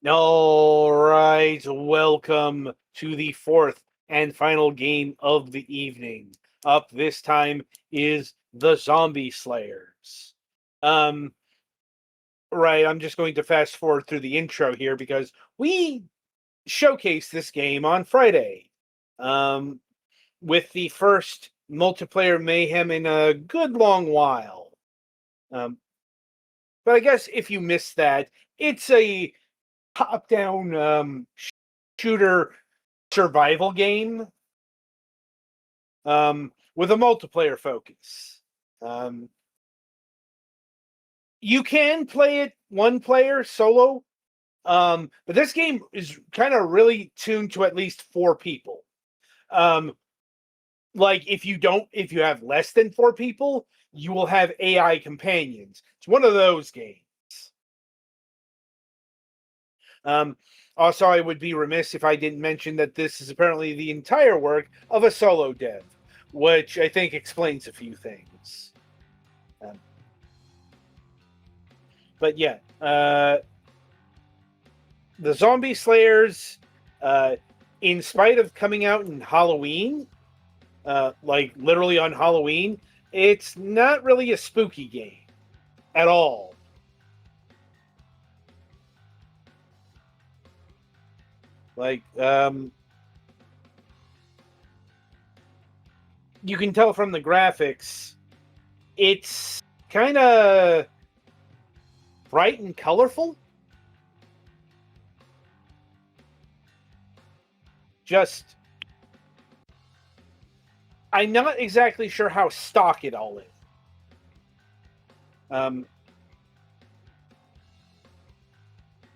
All right, welcome to the fourth and final game of the evening. Up this time is the Zombie Slayers. Um, right, I'm just going to fast forward through the intro here because we showcased this game on Friday. Um, with the first multiplayer mayhem in a good long while. Um, but I guess if you missed that, it's a top-down shooter survival game with a multiplayer focus. Um, you can play it one player solo, but this game is kind of really tuned to at least 4 people. Um, like if you have less than 4 people, you will have AI companions. It's one of those games. Um, Also, I would be remiss if I didn't mention that this is apparently the entire work of a solo dev, which I think explains a few things. But yeah, the Zombie Slayers, in spite of coming out in Halloween, like literally on Halloween, it's not really a spooky game at all. Like, you can tell from the graphics, it's kind of bright and colorful. Just, I'm not exactly sure how stock it all is.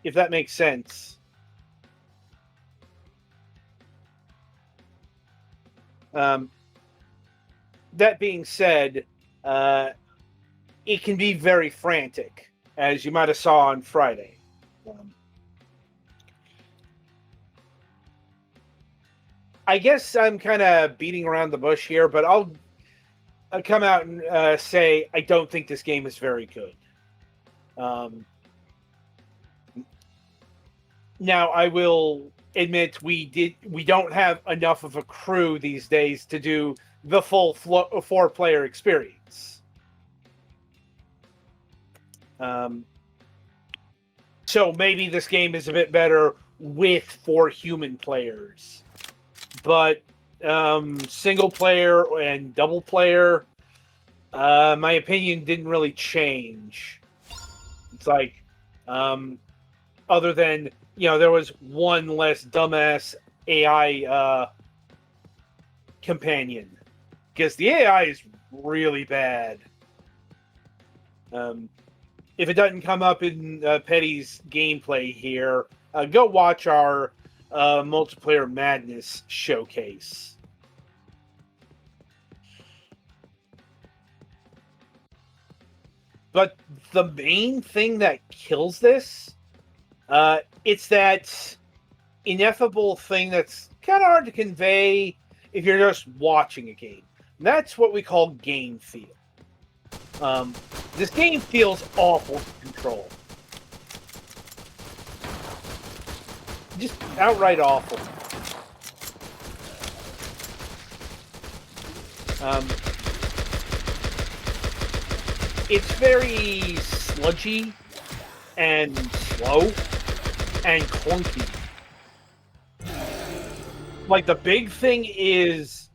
If that makes sense. That being said, it can be very frantic, as you might have saw on Friday. I guess I'm kind of beating around the bush here, but I'll come out and say I don't think this game is very good. Now, I will admit we don't have enough of a crew these days to do the full 4-player experience. So maybe this game is a bit better with 4 human players. But single player and double player, my opinion didn't really change. It's like, other than, there was one less dumbass AI companion. Because the AI is really bad. If it doesn't come up in Petty's gameplay here, go watch our multiplayer madness showcase. But the main thing that kills this, it's that ineffable thing that's kind of hard to convey if you're just watching a game. And that's what we call game feel. This game feels awful to control. Just outright awful. It's very sludgy and slow and clunky. Like, the big thing is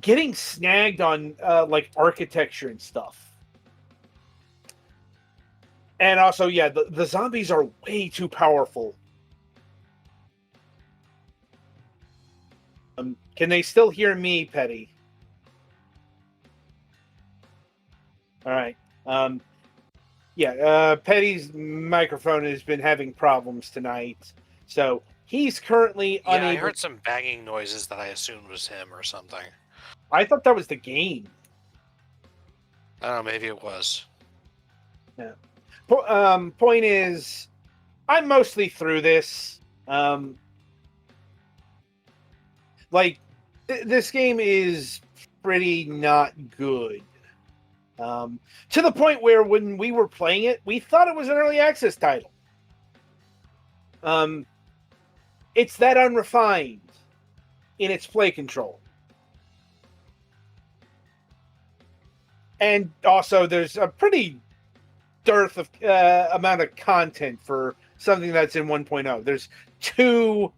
getting snagged on like architecture and stuff. And also, yeah, the zombies are way too powerful. Can they still hear me, Petty? All right. Yeah, Petty's microphone has been having problems tonight, so he's currently unable. I heard some banging noises that I assumed was him or something. I thought that was the game. I don't know, maybe it was. Yeah. Point is, I'm mostly through this. This game is pretty not good. To the point where when we were playing it, we thought it was an early access title. It's that unrefined in its play control. And also, there's a pretty dearth of amount of content for something that's in 1.0. There's 2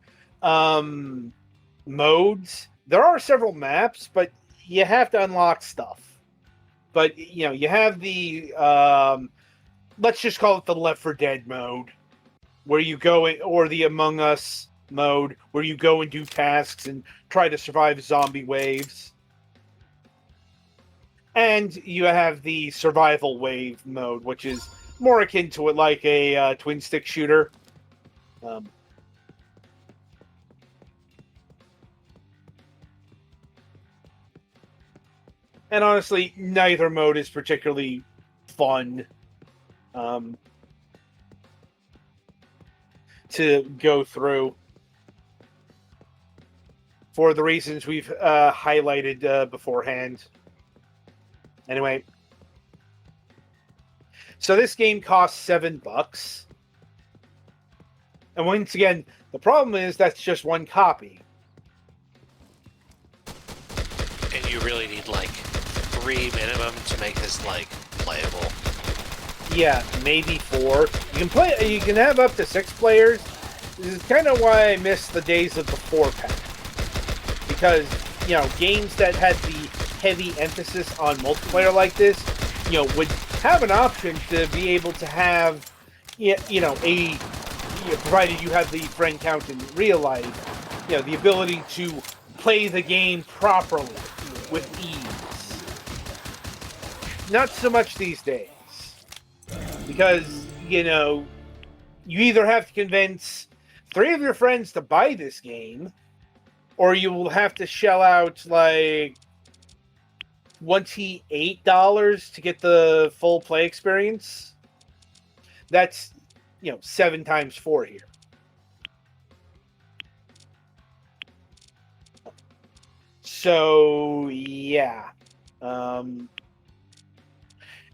modes. There are several maps, but you have to unlock stuff. But you have the let's just call it the Left 4 Dead mode, where you go in, or the Among Us mode, where you go and do tasks and try to survive zombie waves. And you have the survival wave mode, which is more akin to it like a twin stick shooter. And honestly, neither mode is particularly fun to go through for the reasons we've highlighted beforehand. Anyway, so this game costs $7. And once again, the problem is that's just one copy. And you really need like 3 minimum to make this like playable. Yeah, maybe 4. You can have up to 6 players. This is kind of why I miss the days of the 4-pack. Because, games that had the heavy emphasis on multiplayer like this, would have an option to be able to have, provided you have the friend count in real life, the ability to play the game properly with ease. Not so much these days. Because, you either have to convince 3 of your friends to buy this game, or you will have to shell out like $28 to get the full play experience. That's 7 times 4 here. So yeah,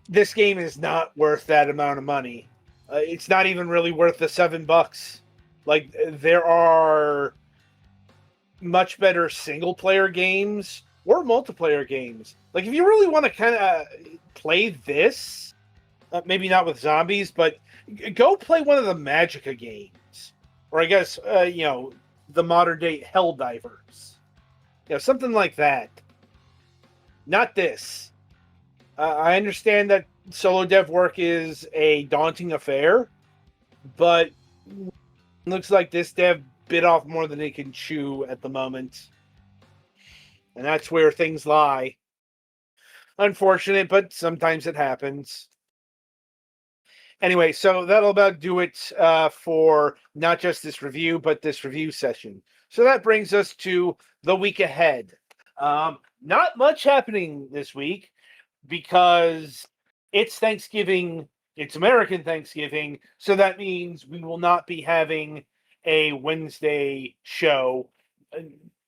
this game is not worth that amount of money. It's not even really worth the $7. Like, there are much better single player games or multiplayer games. Like, if you really want to kind of play this, maybe not with zombies, but go play one of the Magicka games, or I guess the modern day Helldivers, something like that. Not this. I understand that solo dev work is a daunting affair, but it looks like this dev bit off more than they can chew at the moment. And that's where things lie. Unfortunate, but sometimes it happens. Anyway, so that'll about do it for not just this review, but this review session. So that brings us to the week ahead. Not much happening this week because it's Thanksgiving. It's American Thanksgiving. So that means we will not be having a Wednesday show.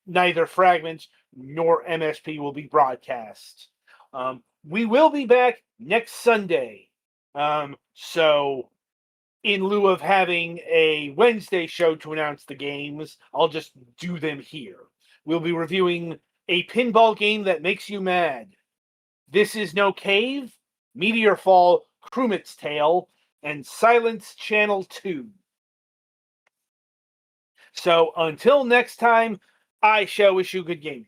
Neither Fragments nor MSP will be broadcast. We will be back next Sunday. So in lieu of having a Wednesday show to announce the games, I'll just do them here. We'll be reviewing a pinball game that makes you mad. This Is No Cave, Meteor Fall, Crumit's Tale, and Silence Channel 2. So until next time, I shall wish you good gaming.